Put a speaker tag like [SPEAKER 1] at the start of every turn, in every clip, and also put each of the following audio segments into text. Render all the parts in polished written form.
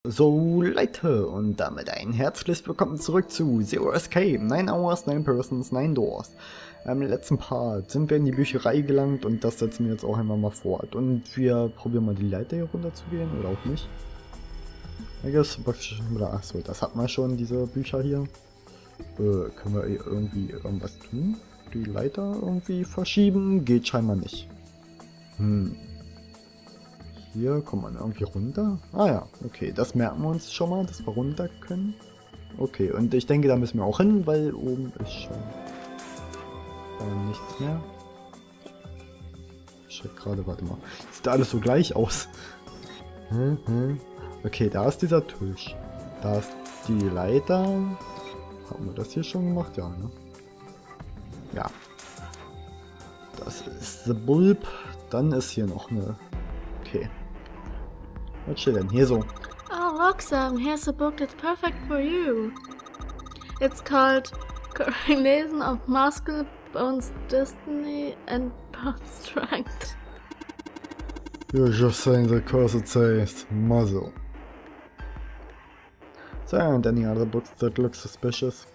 [SPEAKER 1] So Leute, und damit ein herzliches Willkommen zurück zu Zero Escape, 9 Hours, 9 Persons, 9 Doors. Im letzten Part sind wir in die Bücherei gelangt und das setzen wir jetzt auch einmal mal fort. Und wir probieren mal die Leiter hier runter zu gehen, oder auch nicht. Achso, das hatten wir schon, diese Bücher hier. Können wir irgendwie irgendwas tun? Die Leiter irgendwie verschieben? Geht scheinbar nicht. Hier kommt man irgendwie runter. Ah ja, okay, das merken wir uns schon mal, dass wir runter können. Okay, und ich denke, da müssen wir auch hin, weil oben ist schon nichts mehr. Ich check gerade, warte mal. Sieht alles so gleich aus. Okay, da ist dieser Tisch. Da ist die Leiter. Haben wir das hier schon gemacht? Ja, ne? Ja. Das ist the Bulb. Dann ist hier noch eine... Okay. Was steht denn hier so?
[SPEAKER 2] Oh, look, Sam, here's a book that's perfect for you. It's called Correlation of Muscle, Bones, Destiny and Bone Strength.
[SPEAKER 1] You're just saying the course it says muzzle. There aren't any other books that look suspicious.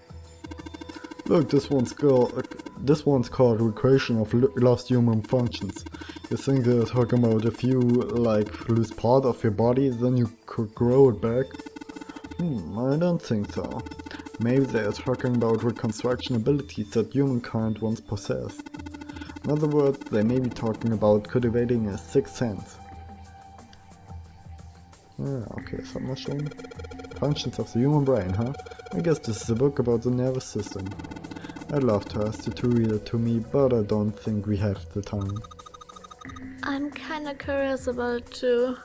[SPEAKER 1] Look, this one's called Recreation of Lost Human Functions. You think they're talking about if you, like, lose part of your body, then you could grow it back? I don't think so. Maybe they're talking about reconstruction abilities that humankind once possessed. In other words, they may be talking about cultivating a sixth sense. Okay, das haben wir schon. Functions of the human brain, huh? I guess this is a book about the nervous system. I'd love to ask you to read it to me, but I don't think we have the time.
[SPEAKER 2] I'm kinda curious about it too.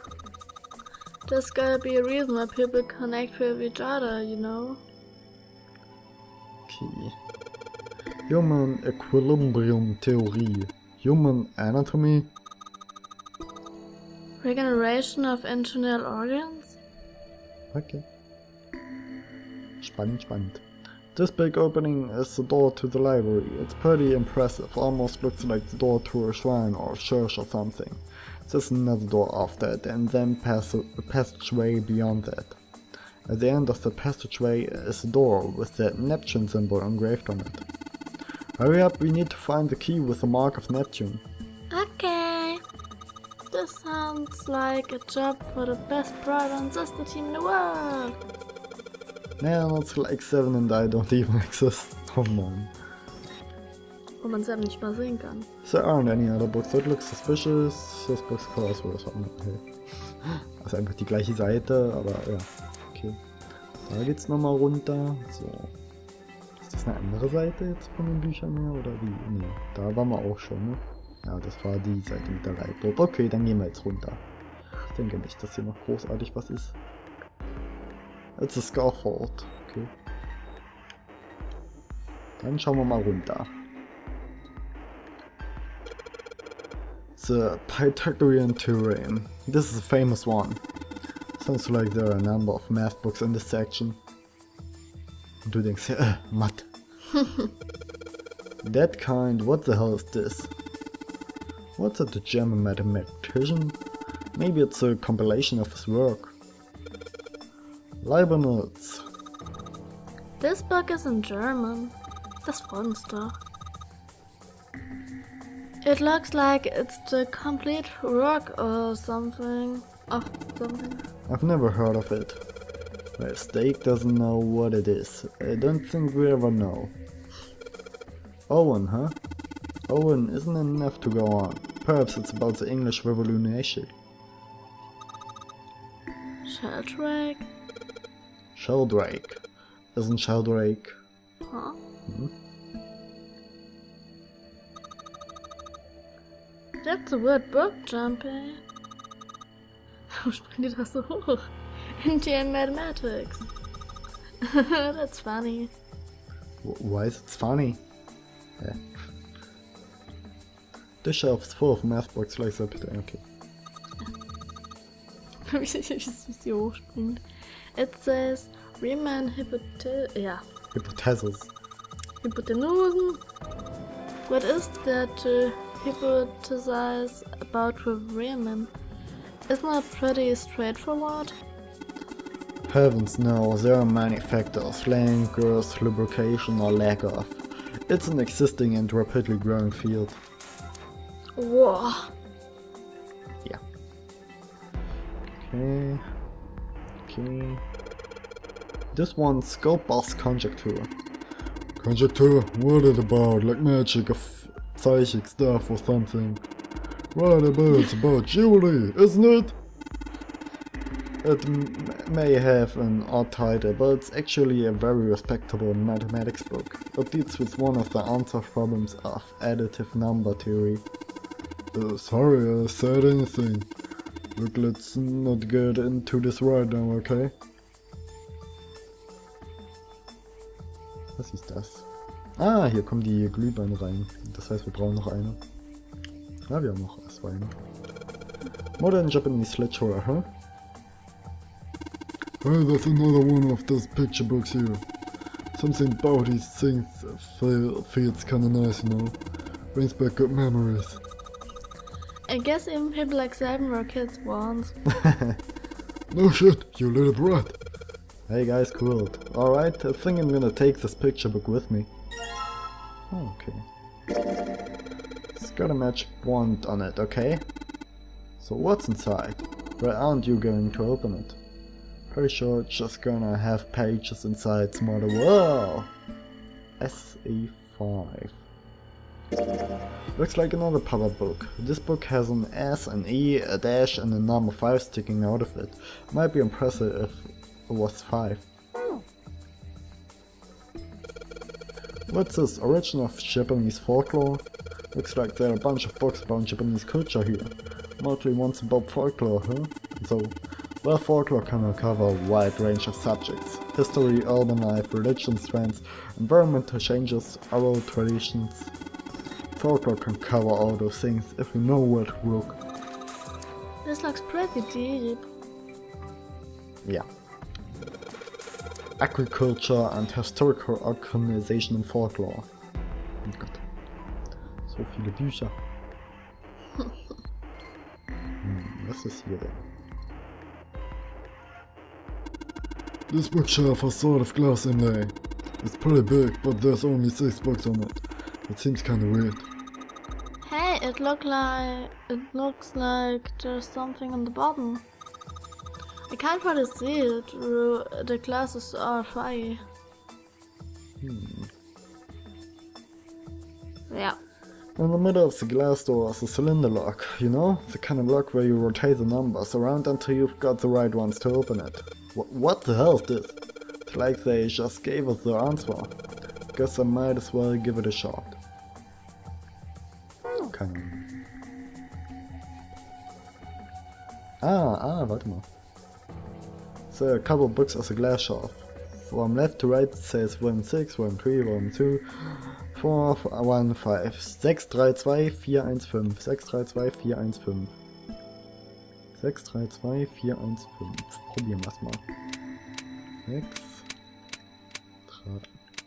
[SPEAKER 2] There's gotta be a reason why people connect with each other, you know?
[SPEAKER 1] Okay. Human Equilibrium Theorie. Human Anatomy.
[SPEAKER 2] Regeneration of internal organs?
[SPEAKER 1] Okay. Spannend, spannend. This big opening is the door to the library. It's pretty impressive, almost looks like the door to a shrine or a church or something. There's another door after it, and then a passageway beyond that. At the end of the passageway is a door with the Neptune symbol engraved on it. Hurry up, we need to find the key with the mark of Neptune.
[SPEAKER 2] Okay. This sounds like a job for the best brother and sister team in the world.
[SPEAKER 1] Yeah, it's like 7 and I don't even exist. Oh man.
[SPEAKER 2] Wo man Sam nicht mal sehen kann.
[SPEAKER 1] There aren't any other books that look suspicious. This book's closed, das war okay. Also einfach die gleiche Seite, aber ja. Okay. Da geht's nochmal runter. So. Ist das eine andere Seite jetzt von den Büchern her oder wie? Nee, da waren wir auch schon, ne? Ja, das war die Seite mit der Leitboot. Okay, dann gehen wir jetzt runter. Ich denke nicht, dass hier noch großartig was ist. It's a scaffold. Okay. Dann schauen wir mal runter. The Pythagorean Theorem. This is a famous one. Sounds like there are a number of math books in this section. Und du denkst ja, Mathe. That kind, what the hell is this? What's that, the German mathematician? Maybe it's a compilation of his work. Leibniz.
[SPEAKER 2] This book is in German. Das freut uns doch. It looks like it's the complete work or something.
[SPEAKER 1] I've never heard of it. Well, Steak doesn't know what it is. I don't think we ever know. Owen, huh? Owen isn't enough to go on. Perhaps it's about the English Revolution.
[SPEAKER 2] Sheldrake?
[SPEAKER 1] Sheldrake. Isn't Sheldrake?
[SPEAKER 2] Huh? That's a weird book, Jumpy. Warum springt die das so hoch? Indian Mathematics. That's funny.
[SPEAKER 1] Why is it funny? Yeah. The shelf is full of math books like that. Okay.
[SPEAKER 2] Wie sie hochspringt. It says Riemann
[SPEAKER 1] Hypothesis.
[SPEAKER 2] Hypotenusen. What is there to hypothesize about with Riemann? Isn't that pretty straightforward?
[SPEAKER 1] Heavens no, there are many factors, length, girth, lubrication or lack of. It's an existing and rapidly growing field.
[SPEAKER 2] Whoa.
[SPEAKER 1] Yeah. Okay. This one's Scope Boss Conjecture. Conjecture? What is it about? Like magic of psychic stuff or something? Right, it's about jewelry, isn't it? It may have an odd title, but it's actually a very respectable mathematics book. It deals with one of the answer problems of additive number theory. Sorry, I said anything. Look, let's not get into this right now, okay? Was ist das? Ah, hier kommen die Glühbirnen rein. Das heißt, wir brauchen noch eine. Ja, wir haben noch zwei. Modern Japanese literature, huh? Oh, that's another one of those picture books here. Something about these things feels kinda nice, you know? Brings back good memories.
[SPEAKER 2] I guess even people like Seven were kids once.
[SPEAKER 1] No shit, you little brat. Hey guys, cool. Alright, I think I'm gonna take this picture book with me. Oh, okay. It's got a magic wand on it, okay? So what's inside? Why aren't you going to open it? Pretty sure it's just gonna have pages inside smarter. Whoa! SE5. Looks like another power book. This book has an S, an E, a dash and a number 5 sticking out of it. Might be impressive if it was 5. What's this? Origin of Japanese folklore? Looks like there are a bunch of books about Japanese culture here. Mostly ones about folklore, huh? So, well, folklore can cover a wide range of subjects. History, urban life, religion, trends, environmental changes, oral traditions. Folklore can cover all those things if you know where to look.
[SPEAKER 2] This looks pretty deep.
[SPEAKER 1] Yeah. Agriculture and historical organization in folklore. Oh Gott. So viele Bücher. Was ist hier denn? This bookshelf has sort of glass inlay. It's pretty big, but there's only 6 books on it. It seems kinda weird.
[SPEAKER 2] Hey, it looks like there's something on the bottom. I can't really see it through the glasses are foggy. Yeah.
[SPEAKER 1] In the middle of the glass door is a cylinder lock, you know? The kind of lock where you rotate the numbers around until you've got the right ones to open it. What the hell is this? It's like they just gave us the answer. Guess I might as well give it a shot. Keine Ahnung. Warte mal. There are a couple books as a glass shelf. From left to right it says volume 6, volume 3, volume 2, 4, 1, 5, 6, 3, 2, 4, 1, 5, 6, 3, 2, 4, 1, 5. 6, 3, 2, 4, 1, 5. Probieren wir's mal. 6,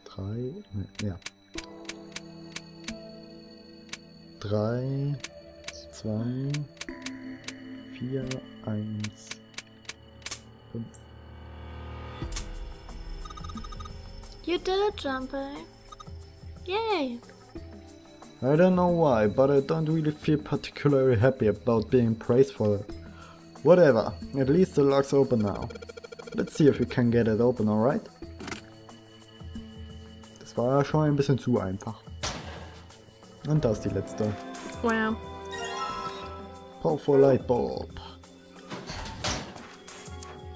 [SPEAKER 1] 3, ja. 3, 2, 4, 1, 5.
[SPEAKER 2] You did it, Jahre. Yay!
[SPEAKER 1] I don't know why, but I don't really feel particularly happy about being praised for it. Whatever, at least the lock's open now. Let's see if we can get it open, alright? Das war ja schon ein bisschen zu einfach. Und das ist die letzte.
[SPEAKER 2] Wow.
[SPEAKER 1] Powerful Light Bulb.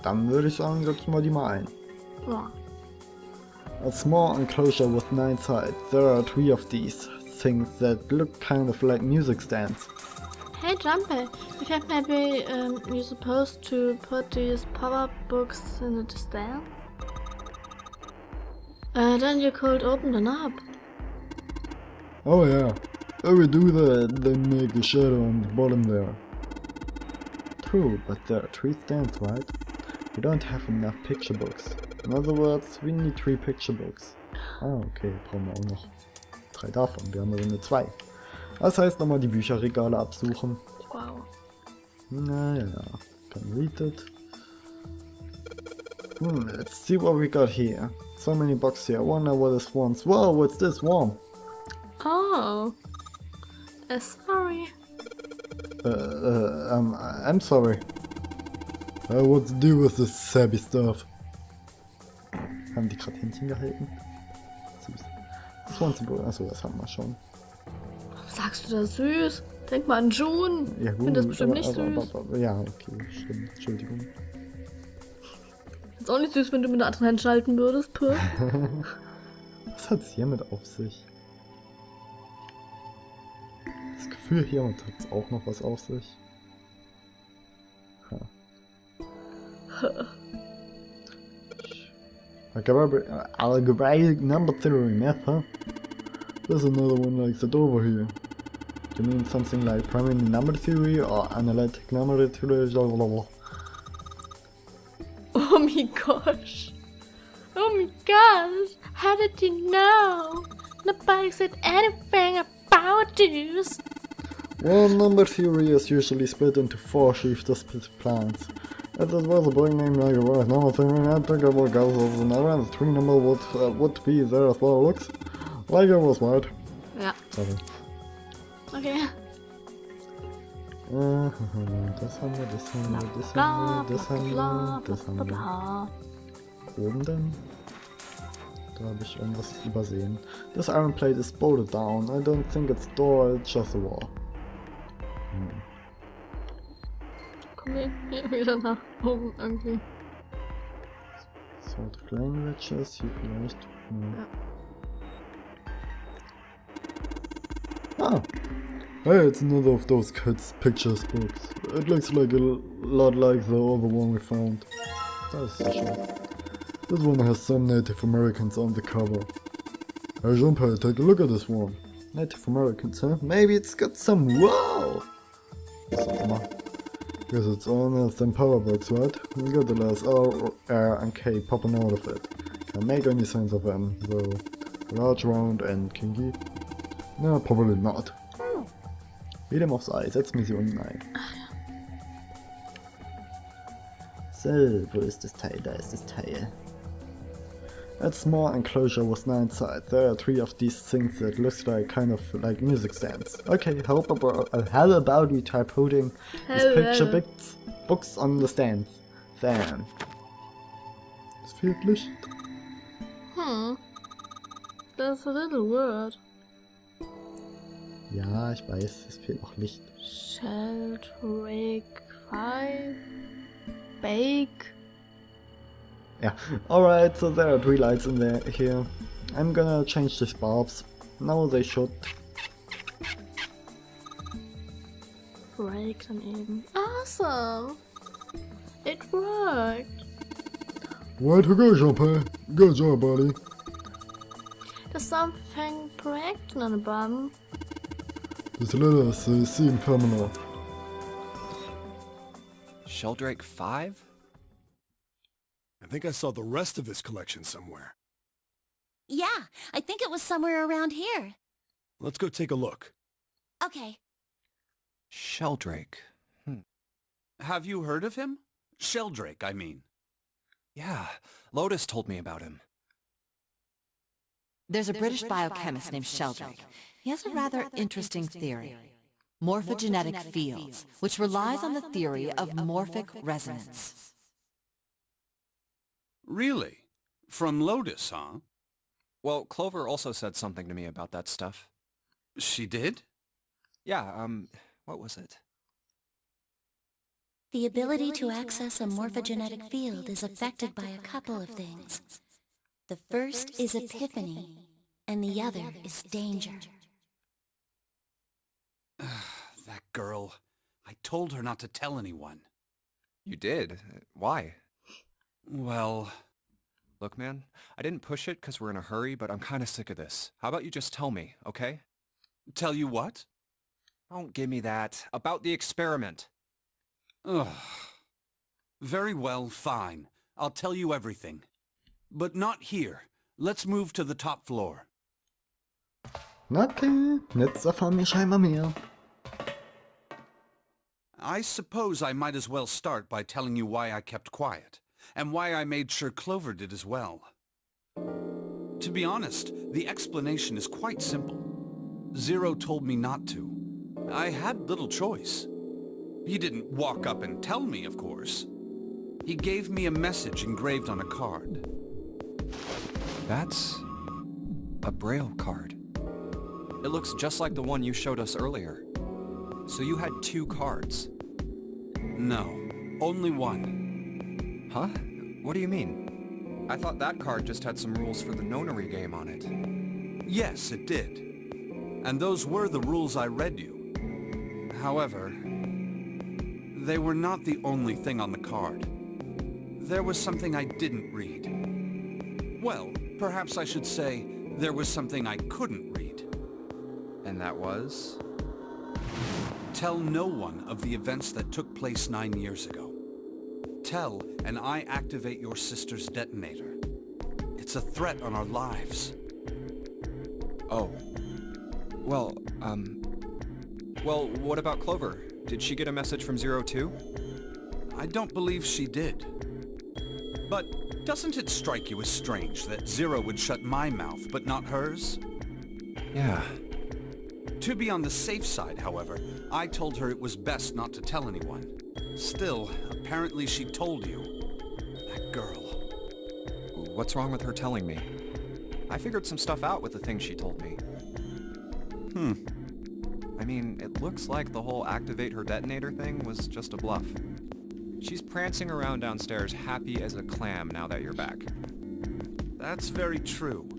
[SPEAKER 1] Dann würde ich sagen, setzen wir die mal ein.
[SPEAKER 2] Wow.
[SPEAKER 1] A small enclosure with 9 sides. There are 3 of these things that look kind of like music stands.
[SPEAKER 2] Hey Jahre, you think maybe you're supposed to put these power books in the stand? Then you could open them up.
[SPEAKER 1] Oh yeah, if we do that, they make a shadow on the bottom there. True, but there are 3 stands, right? We don't have enough picture books. In other words, we need 3 picture books. Ah, okay, brauchen wir auch noch 3 davon. Wir haben also nur 2. Das heißt, nochmal die Bücherregale absuchen.
[SPEAKER 2] Wow.
[SPEAKER 1] Naja, can read it. Let's see what we got here. So many boxes here. I wonder what this one's. Whoa, what's this one?
[SPEAKER 2] Oh. Sorry.
[SPEAKER 1] I'm sorry. What to do with this sappy stuff? Haben die gerade Händchen gehalten? Süß. Das one's a boy. Achso, das haben wir schon.
[SPEAKER 2] Warum sagst du das süß? Denk mal an June.
[SPEAKER 1] Ja,
[SPEAKER 2] Ich finde das bestimmt nicht süß.
[SPEAKER 1] Ja, okay, stimmt. Entschuldigung.
[SPEAKER 2] Ist auch nicht süß, wenn du mit der anderen Hand schalten würdest, Puh.
[SPEAKER 1] Was hat's hiermit auf sich? Das Gefühl, hiermit hat's auch noch was auf sich. Algebraic number theory math, huh? There's another one like that over here. You mean something like primary number theory or analytic number theory? Blah, blah, blah.
[SPEAKER 2] Oh my gosh. Oh my gosh. How did you know? Nobody said anything about this.
[SPEAKER 1] Well, number theory is usually split into 4 shifted plans. If this was a big name like a right number theory, I'd think about guesses and around the 3 number would be there as well. Looks like it was right.
[SPEAKER 2] Ja.
[SPEAKER 1] Sorry.
[SPEAKER 2] Okay.
[SPEAKER 1] Das haben wir, das haben wir, das haben wir, das haben wir, das haben wir. Oben dann? Da habe ich irgendwas übersehen. This iron plate is bolted down. I don't think it's door, it's just a wall.
[SPEAKER 2] Kommen wir hier wieder nach oben irgendwie.
[SPEAKER 1] Sort of languages, hier vielleicht. Ah! Hey, it's another of those kids' pictures books. It looks like a lot like the other one we found. That's so schön. This one has some Native Americans on the cover. Hey Junpei, take a look at this one. Native Americans, huh? Maybe it's got some wow! Was auch immer. Guess it's on them power box, right? You got the last R, R and K popping out of it. Can't make any sense of them, though. Large, round and kinky? No, probably not. Wie dem auch sei, setz mir sie unten ein. So, wo ist das Teil? Da ist das Teil. That small enclosure was 9 sides. There are 3 of these things that looks like kind of like music stands. Okay, how about we try putting these picture books on the stands? Then. Es fehlt Licht.
[SPEAKER 2] That's a little weird.
[SPEAKER 1] Ja, ich weiß, es fehlt auch Licht.
[SPEAKER 2] Sheldrake 5 Bake.
[SPEAKER 1] Yeah, alright, so there are 3 lights in there here. I'm gonna change these bulbs. Now they should.
[SPEAKER 2] Break dann eben. Awesome! It worked!
[SPEAKER 1] Way to go, Jean-Pierre. Good job, buddy.
[SPEAKER 2] There's something breaking on the bottom.
[SPEAKER 1] This letter says seem familiar.
[SPEAKER 3] Sheldrake 5?
[SPEAKER 4] I think I saw the rest of his collection somewhere.
[SPEAKER 5] Yeah, I think it was somewhere around here.
[SPEAKER 4] Let's go take a look.
[SPEAKER 5] Okay.
[SPEAKER 3] Sheldrake.
[SPEAKER 6] Have you heard of him? Sheldrake, I mean.
[SPEAKER 3] Yeah, Lotus told me about him.
[SPEAKER 7] There's a British biochemist named Sheldrake. He has a rather interesting theory. Morphogenetic fields, which relies on the theory of morphic resonance.
[SPEAKER 6] Really? From Lotus, huh?
[SPEAKER 3] Well, Clover also said something to me about that stuff.
[SPEAKER 6] She did?
[SPEAKER 3] Yeah, what was it?
[SPEAKER 5] The ability to access a morphogenetic field is affected by a couple of things. The first is epiphany, and the other is danger.
[SPEAKER 6] That girl. I told her not to tell anyone.
[SPEAKER 3] You did? Why?
[SPEAKER 6] Well...
[SPEAKER 3] Look, man, I didn't push it because we're in a hurry, but I'm kind of sick of this. How about you just tell me, okay?
[SPEAKER 6] Tell you what?
[SPEAKER 3] Don't give me that. About the experiment.
[SPEAKER 6] Ugh. Very well, fine. I'll tell you everything. But not here. Let's move to the top floor.
[SPEAKER 1] Okay, jetzt erfahren wir scheinbar mehr.
[SPEAKER 6] I suppose I might as well start by telling you why I kept quiet. and why I made sure Clover did as well. To be honest, the explanation is quite simple. Zero told me not to. I had little choice. He didn't walk up and tell me, of course. He gave me a message engraved on a card.
[SPEAKER 3] That's a Braille card. It looks just like the one you showed us earlier. So you had 2 cards.
[SPEAKER 6] No, only one.
[SPEAKER 3] Huh? What do you mean? I thought that card just had some rules for the nonary game on it.
[SPEAKER 6] Yes, it did. And those were the rules I read you. However, they were not the only thing on the card. There was something I didn't read. Well, perhaps I should say there was something I couldn't read.
[SPEAKER 3] And that was?
[SPEAKER 6] Tell no one of the events that took place 9 years ago. Tell, and I activate your sister's detonator. It's a threat on our lives.
[SPEAKER 3] Oh. Well, what about Clover? Did she get a message from Zero too?
[SPEAKER 6] I don't believe she did. But doesn't it strike you as strange that Zero would shut my mouth, but not hers?
[SPEAKER 3] Yeah.
[SPEAKER 6] To be on the safe side, however, I told her it was best not to tell anyone. Still, apparently she told you. That girl.
[SPEAKER 3] What's wrong with her telling me? I figured some stuff out with the things she told me. I mean, it looks like the whole activate her detonator thing was just a bluff. She's prancing around downstairs happy as a clam now that you're back.
[SPEAKER 6] That's very true.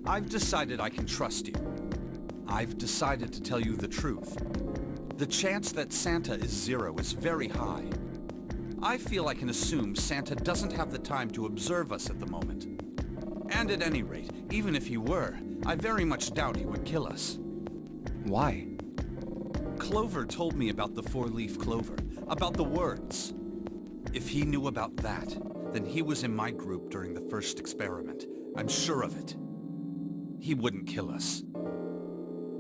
[SPEAKER 6] I've decided I can trust you. I've decided to tell you the truth. The chance that Santa is Zero is very high. I feel I can assume Santa doesn't have the time to observe us at the moment. And at any rate, even if he were, I very much doubt he would kill us.
[SPEAKER 3] Why?
[SPEAKER 6] Clover told me about the 4-leaf clover, about the words. If he knew about that, then he was in my group during the first experiment. I'm sure of it. He wouldn't kill us.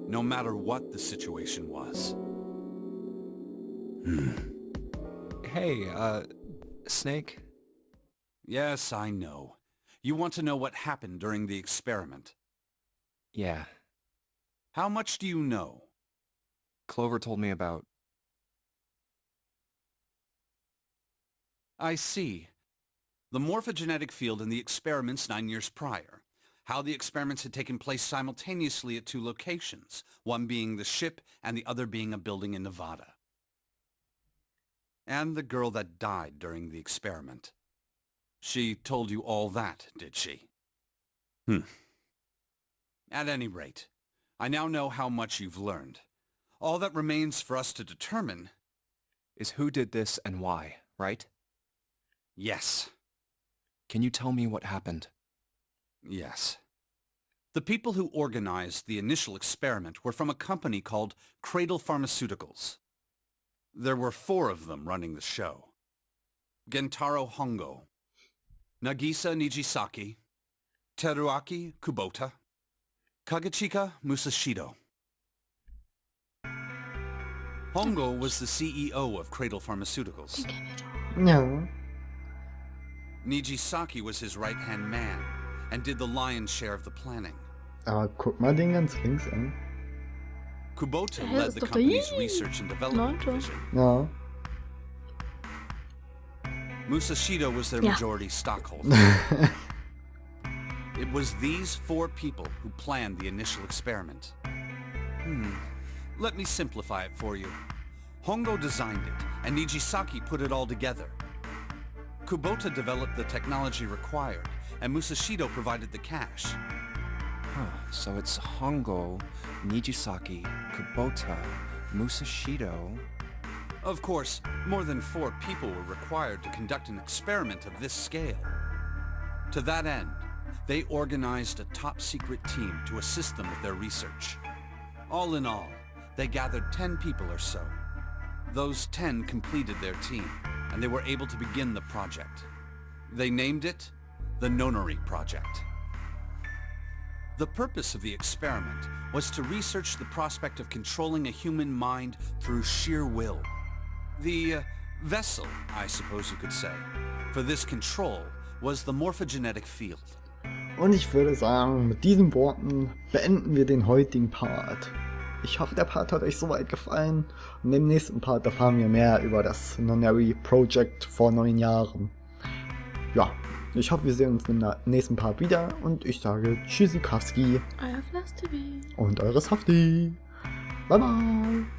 [SPEAKER 6] No matter what the situation was.
[SPEAKER 3] Hey, Snake?
[SPEAKER 6] Yes, I know. You want to know what happened during the experiment.
[SPEAKER 3] Yeah.
[SPEAKER 6] How much do you know?
[SPEAKER 3] Clover told me about...
[SPEAKER 6] I see. The morphogenetic field in the experiments 9 years prior. How the experiments had taken place simultaneously at 2 locations, one being the ship and the other being a building in Nevada. And the girl that died during the experiment. She told you all that, did she? At any rate, I now know how much you've learned. All that remains for us to determine
[SPEAKER 3] is who did this and why, right?
[SPEAKER 6] Yes.
[SPEAKER 3] Can you tell me what happened?
[SPEAKER 6] Yes. The people who organized the initial experiment were from a company called Cradle Pharmaceuticals. There were 4 of them running the show. Gentaro Hongo, Nagisa Nijisaki, Teruaki Kubota, Kagechika Musashido. Hongo was the CEO of Cradle Pharmaceuticals.
[SPEAKER 1] Ja.
[SPEAKER 6] Nijisaki was his right-hand man and did the lion's share of the planning.
[SPEAKER 1] Aber guck mal den ganz links an.
[SPEAKER 6] Kubota
[SPEAKER 2] Hä,
[SPEAKER 6] led
[SPEAKER 2] ist
[SPEAKER 6] the
[SPEAKER 2] doch der
[SPEAKER 6] company's
[SPEAKER 2] Yi.
[SPEAKER 6] research and development
[SPEAKER 2] Leute.
[SPEAKER 6] division.
[SPEAKER 1] Ja.
[SPEAKER 6] Musashido was their
[SPEAKER 2] Ja.
[SPEAKER 6] majority stockholder. It was these 4 people who planned the initial experiment. Let me simplify it for you. Hongo designed it, and Nijisaki put it all together. Kubota developed the technology required, and Musashido provided the cash.
[SPEAKER 3] So it's Hongo, Nijisaki, Kubota, Musashido...
[SPEAKER 6] Of course, more than 4 people were required to conduct an experiment of this scale. To that end, they organized a top-secret team to assist them with their research. All in all, they gathered 10 people or so. Those 10 completed their team, and they were able to begin the project. They named it the Nonary Project. The purpose of the experiment was to research the prospect of controlling a human mind through sheer will. The vessel, I suppose you could say, for this control was the morphogenetic field.
[SPEAKER 1] Und ich würde sagen, mit diesen Worten beenden wir den heutigen Part. Ich hoffe, der Part hat euch soweit gefallen. Und im nächsten Part erfahren wir mehr über das Nonary Project vor 9 Jahren. Ja, ich hoffe, wir sehen uns im nächsten Part wieder. Und ich sage Tschüssikowski.
[SPEAKER 2] Euer FlastTv.
[SPEAKER 1] Und eure Softeis. Bye bye.